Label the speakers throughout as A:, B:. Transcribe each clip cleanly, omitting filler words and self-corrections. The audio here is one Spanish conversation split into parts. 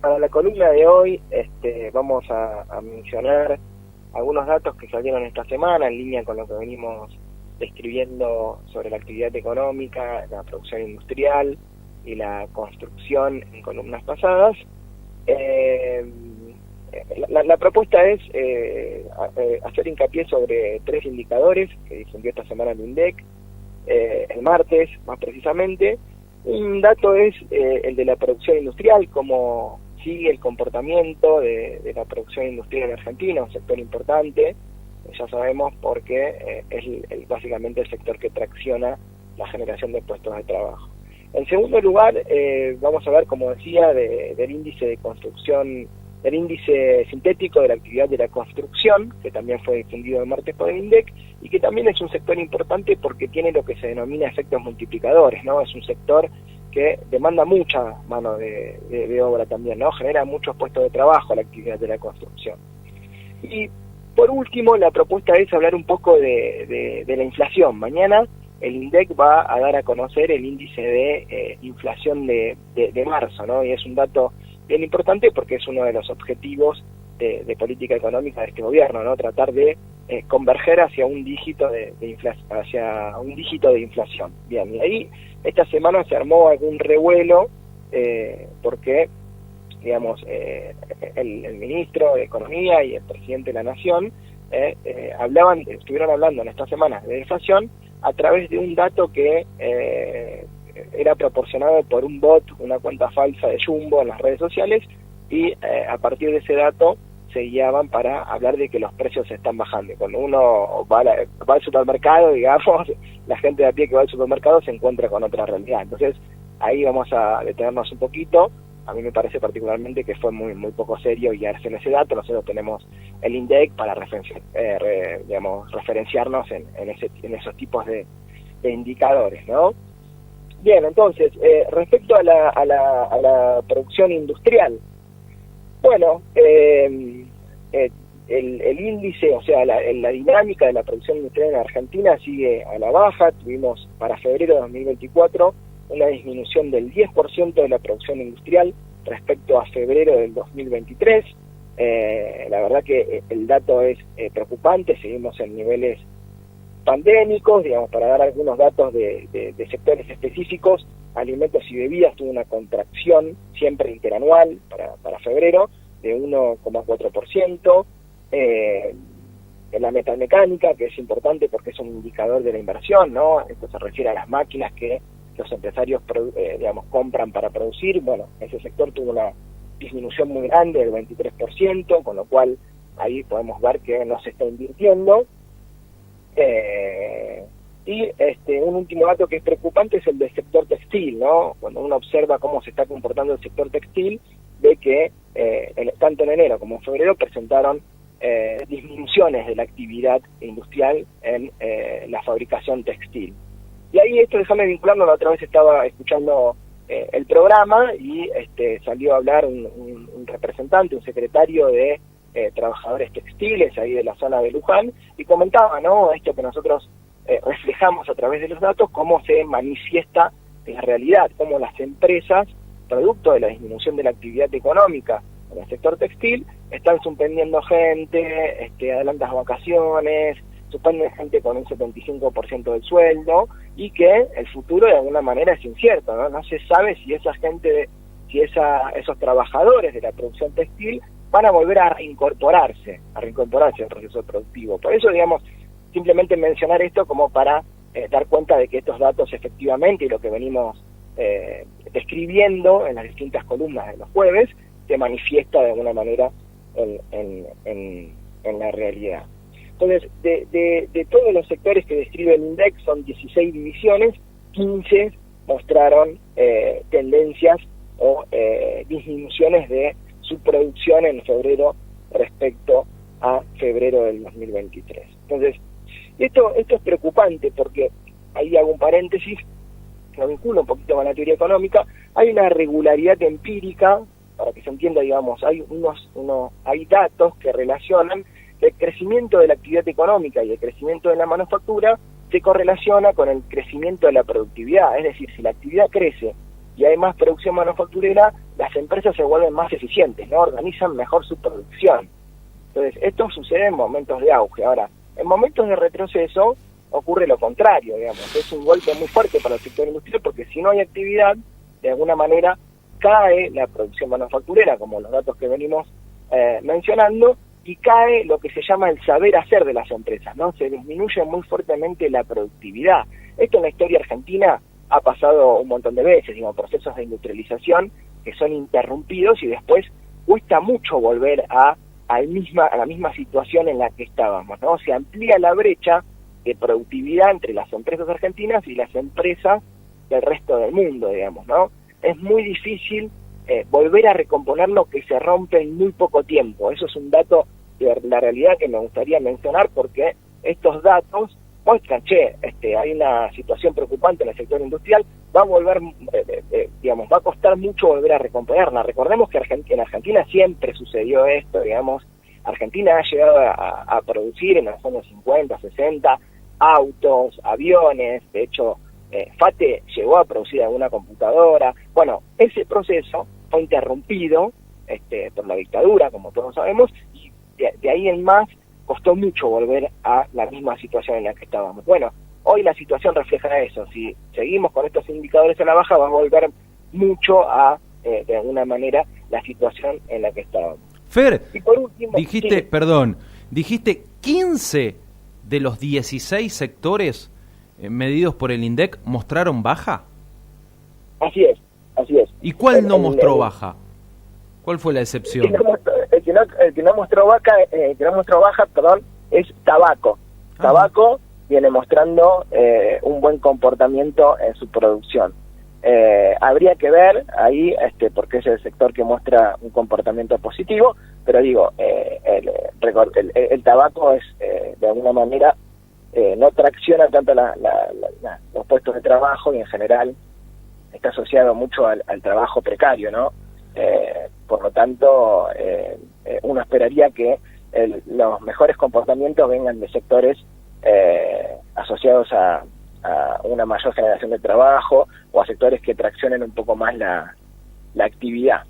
A: Para la columna de hoy vamos a mencionar algunos datos que salieron esta semana en línea con lo que venimos describiendo sobre la actividad económica, la producción industrial y la construcción en columnas pasadas. La propuesta es hacer hincapié sobre 3 indicadores que difundió esta semana el INDEC, el martes más precisamente. Un dato es el de la producción industrial, cómo sigue el comportamiento de la producción industrial en Argentina, un sector importante, ya sabemos, porque es básicamente el sector que tracciona la generación de puestos de trabajo. En segundo lugar, vamos a hablar, como decía, del índice de construcción, del índice sintético de la actividad de la construcción, que también fue difundido el martes por el INDEC, y que también es un sector importante porque tiene lo que se denomina efectos multiplicadores, ¿no? Es un sector que demanda mucha mano de obra también, ¿no? Genera muchos puestos de trabajo la actividad de la construcción. Y por último, la propuesta es hablar un poco de la inflación. Mañana el INDEC va a dar a conocer el índice de inflación de marzo, ¿no? Y es un dato bien importante porque es uno de los objetivos de política económica de este gobierno, ¿no? Tratar de converger hacia un dígito de inflación. Bien, y ahí esta semana se armó algún revuelo porque, digamos, el ministro de Economía y el presidente de la Nación estuvieron hablando en estas semanas de inflación a través de un dato que era proporcionado por un bot, una cuenta falsa de Jumbo en las redes sociales, y a partir de ese dato se guiaban para hablar de que los precios se están bajando. Y cuando uno va al supermercado, digamos, la gente de a pie que va al supermercado se encuentra con otra realidad. Entonces, ahí vamos a detenernos un poquito. A mí me parece particularmente que fue muy poco serio guiarse en ese dato. Nosotros tenemos el INDEC para referenciarnos en esos tipos de indicadores, ¿no? Bien, entonces, respecto a la producción industrial, bueno, el índice, o sea, la dinámica de la producción industrial en Argentina sigue a la baja. Tuvimos para febrero de 2024 una disminución del 10% de la producción industrial respecto a febrero del 2023. La verdad que el dato es preocupante, seguimos en niveles pandémicos. Digamos, para dar algunos datos de sectores específicos, alimentos y bebidas tuvo una contracción siempre interanual para febrero de 1,4%. La metalmecánica, que es importante porque es un indicador de la inversión, ¿no? Esto se refiere a las máquinas que los empresarios compran para producir. Bueno, ese sector tuvo una disminución muy grande del 23%, con lo cual ahí podemos ver que no se está invirtiendo. Y un último dato que es preocupante es el del sector textil, ¿no? Cuando uno observa cómo se está comportando el sector textil, ve que tanto en enero como en febrero presentaron disminuciones de la actividad industrial en la fabricación textil. Y ahí déjame vincularlo, la otra vez estaba escuchando el programa y salió a hablar un representante, un secretario de trabajadores textiles ahí de la zona de Luján, y comentaba, ¿no?, esto que nosotros reflejamos a través de los datos, cómo se manifiesta en la realidad, cómo las empresas, producto de la disminución de la actividad económica en el sector textil, están suspendiendo gente, adelantan vacaciones, suspenden gente con un 75% del sueldo, y que el futuro de alguna manera es incierto, ¿no? No se sabe si esa gente, esos trabajadores de la producción textil van a volver a reincorporarse al proceso productivo. Por eso, digamos, simplemente mencionar esto como para dar cuenta de que estos datos efectivamente, y lo que venimos describiendo en las distintas columnas de los jueves, se manifiesta de alguna manera en la realidad. Entonces, de todos los sectores que describe el INDEC, son 16 divisiones, 15 mostraron tendencias o disminuciones de su producción en febrero respecto a febrero del 2023. Entonces, esto es preocupante porque, ahí hago un paréntesis, lo vinculo un poquito con la teoría económica. Hay una regularidad empírica, para que se entienda, digamos, hay datos que relacionan el crecimiento de la actividad económica y el crecimiento de la manufactura se correlaciona con el crecimiento de la productividad. Es decir, si la actividad crece y hay más producción manufacturera, las empresas se vuelven más eficientes, ¿no? Organizan mejor su producción. Entonces, esto sucede en momentos de auge. Ahora, en momentos de retroceso ocurre lo contrario, digamos. Es un golpe muy fuerte para el sector industrial porque si no hay actividad, de alguna manera cae la producción manufacturera, como los datos que venimos mencionando, y cae lo que se llama el saber hacer de las empresas, ¿no? Se disminuye muy fuertemente la productividad. Esto en la historia argentina ha pasado un montón de veces, digamos, procesos de industrialización que son interrumpidos y después cuesta mucho volver a la misma situación en la que estábamos, ¿no? Se amplía la brecha de productividad entre las empresas argentinas y las empresas del resto del mundo, digamos, ¿no? Es muy difícil volver a recomponer lo que se rompe en muy poco tiempo. Eso es un dato de la realidad que me gustaría mencionar porque estos datos muestran, hay una situación preocupante en el sector industrial, va a volver, digamos, va a costar mucho volver a recomponerla. Recordemos que en Argentina siempre sucedió esto, digamos, Argentina ha llegado a producir en los años 50, 60, autos, aviones, de hecho, FATE llegó a producir alguna computadora. Bueno, ese proceso fue interrumpido por la dictadura, como todos sabemos, y de ahí en más costó mucho volver a la misma situación en la que estábamos. Bueno, hoy la situación refleja eso. Si seguimos con estos indicadores a la baja, va a volver mucho a, de alguna manera, la situación en la que estábamos.
B: Fer,
A: y por último,
B: dijiste 15 de los 16 sectores medidos por el INDEC mostraron baja.
A: Así es.
B: ¿Y cuál no mostró baja? ¿Cuál fue la excepción?
A: El que no mostró baja, es tabaco. Tabaco viene mostrando un buen comportamiento en su producción. Habría que ver ahí, porque es el sector que muestra un comportamiento positivo, pero digo, el tabaco es, de alguna manera, no tracciona tanto los puestos de trabajo y en general está asociado mucho al trabajo precario, ¿no? Por lo tanto, uno esperaría que los mejores comportamientos vengan de sectores asociados a una mayor generación de trabajo o a sectores que traccionen un poco más la actividad.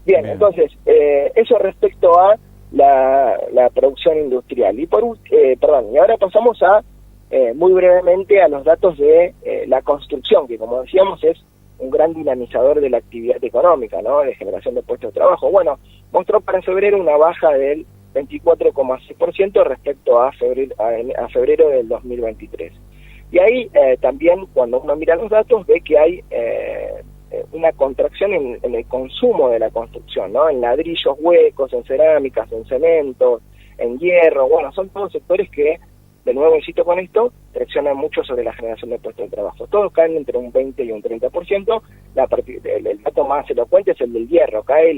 A: Bien, entonces, eso respecto a la producción industrial. Y y ahora pasamos a muy brevemente a los datos de la construcción, que como decíamos es un gran dinamizador de la actividad económica, ¿no? De generación de puestos de trabajo. Bueno, mostró para febrero una baja del 24,6% respecto a febrero del 2023. Y ahí también, cuando uno mira los datos, ve que hay una contracción en el consumo de la construcción, ¿no? En ladrillos huecos, en cerámicas, en cementos, en hierro. Bueno, son todos sectores que, de nuevo insisto con esto, traccionan mucho sobre la generación de puestos de trabajo. Todos caen entre un 20 y un 30%. El dato más elocuente es el del hierro. Cae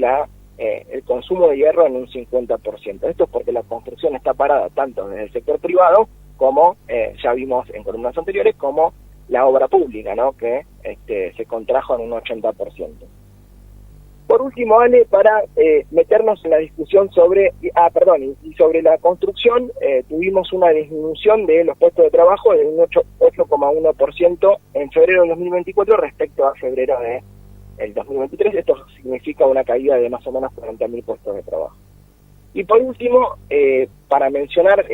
A: el consumo de hierro en un 50%. Esto es porque la construcción está parada tanto en el sector privado como, ya vimos en columnas anteriores, como la obra pública, ¿no? Que se contrajo en un 80%. Por último, Ale, para meternos en la discusión sobre la construcción, tuvimos una disminución de los puestos de trabajo de un 8,1% en febrero del 2024 respecto a febrero del 2023. Esto significa una caída de más o menos 40.000 puestos de trabajo. Y por último, para mencionar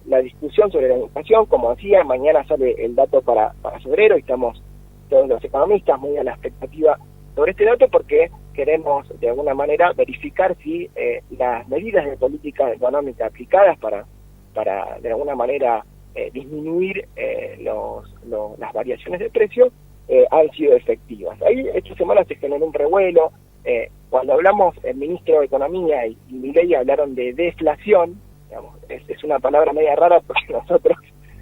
A: la discusión sobre la inflación, como decía, mañana sale el dato para febrero y estamos todos los economistas muy a la expectativa sobre este dato porque queremos de alguna manera verificar si las medidas de política económica aplicadas para de alguna manera disminuir las variaciones de precios han sido efectivas. Ahí esta semana se generó un revuelo. Cuando hablamos, el ministro de Economía y Milei hablaron de deflación, digamos, es una palabra media rara porque nosotros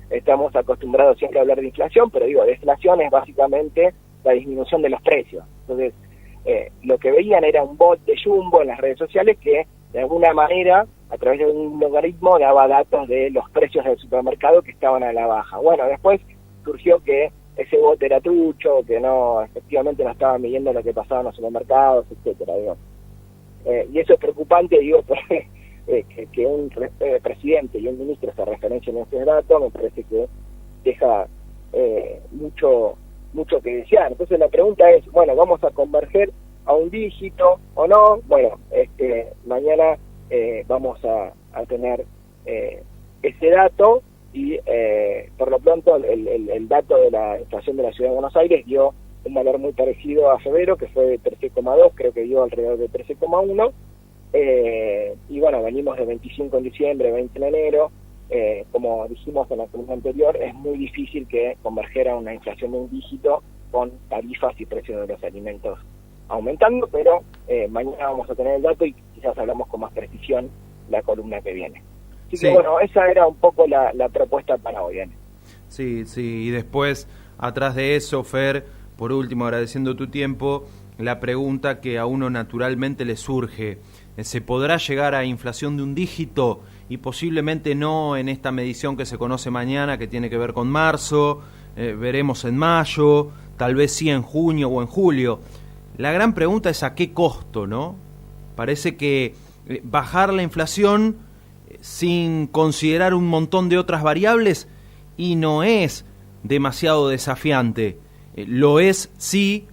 A: estamos acostumbrados siempre a hablar de inflación, pero digo, deflación es básicamente la disminución de los precios. Entonces, lo que veían era un bot de Jumbo en las redes sociales que, de alguna manera, a través de un logaritmo, daba datos de los precios del supermercado que estaban a la baja. Bueno, después surgió que ese bot era trucho, que efectivamente no estaba midiendo lo que pasaba en los supermercados, etcétera, digo. Y eso es preocupante, digo, porque que un presidente y un ministro se referencien en ese dato, me parece que deja mucho mucho que desear. Entonces la pregunta es, bueno, ¿vamos a converger a un dígito o no? Bueno, mañana vamos a tener ese dato y por lo pronto el dato de la inflación de la Ciudad de Buenos Aires dio un valor muy parecido a febrero, que fue de 13,2, creo que dio alrededor de 13,1, y bueno, venimos de 25 en diciembre, 20 en enero. Como dijimos en la columna anterior, es muy difícil que convergiera una inflación de un dígito con tarifas y precios de los alimentos aumentando, pero mañana vamos a tener el dato y quizás hablamos con más precisión la columna que viene. Así que bueno, esa era un poco la propuesta para hoy.
B: Sí, y después, atrás de eso, Fer, por último, agradeciendo tu tiempo, la pregunta que a uno naturalmente le surge: ¿se podrá llegar a inflación de un dígito? Y posiblemente no en esta medición que se conoce mañana, que tiene que ver con marzo, veremos en mayo, tal vez sí en junio o en julio. La gran pregunta es a qué costo, ¿no? Parece que bajar la inflación sin considerar un montón de otras variables y no es demasiado desafiante. Lo es, sí,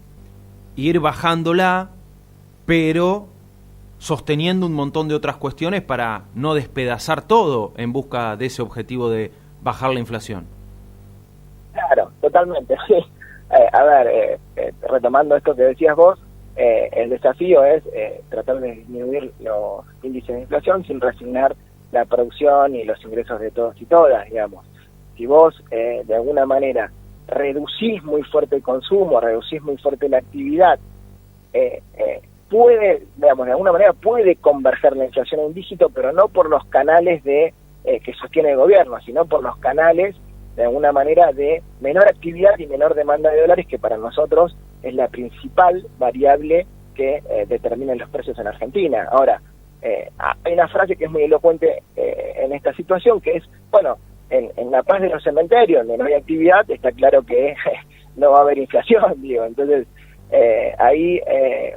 B: ir bajándola, pero sosteniendo un montón de otras cuestiones para no despedazar todo en busca de ese objetivo de bajar la inflación.
A: Claro, totalmente, sí. Retomando esto que decías vos, el desafío es tratar de disminuir los índices de inflación sin resignar la producción y los ingresos de todos y todas, digamos. Si vos, de alguna manera, reducís muy fuerte el consumo, reducís muy fuerte la actividad, puede, digamos, de alguna manera puede converger la inflación a un dígito, pero no por los canales que sostiene el gobierno, sino por los canales, de alguna manera, de menor actividad y menor demanda de dólares, que para nosotros es la principal variable que determina los precios en Argentina. Ahora, hay una frase que es muy elocuente en esta situación, que es, bueno, en la paz de los cementerios, donde no hay actividad, está claro que no va a haber inflación, digo. Entonces, ahí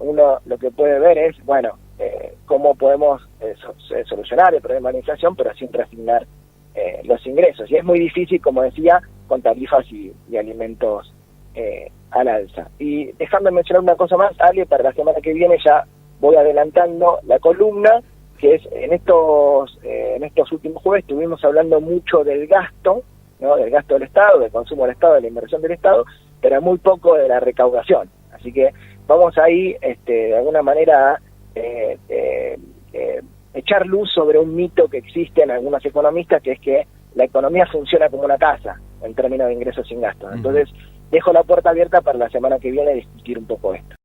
A: uno lo que puede ver es, bueno, cómo podemos solucionar el problema de la inflación, pero sin resignar los ingresos. Y es muy difícil, como decía, con tarifas y alimentos al alza. Y dejando de mencionar una cosa más, Ale, para la semana que viene ya voy adelantando la columna, que es en estos últimos jueves estuvimos hablando mucho del gasto, ¿no? Del gasto del Estado, del consumo del Estado, de la inversión del Estado, pero muy poco de la recaudación. Así que vamos ahí, de alguna manera, a echar luz sobre un mito que existe en algunos economistas, que es que la economía funciona como una casa, en términos de ingresos sin gastos. Entonces, dejo la puerta abierta para la semana que viene discutir un poco esto.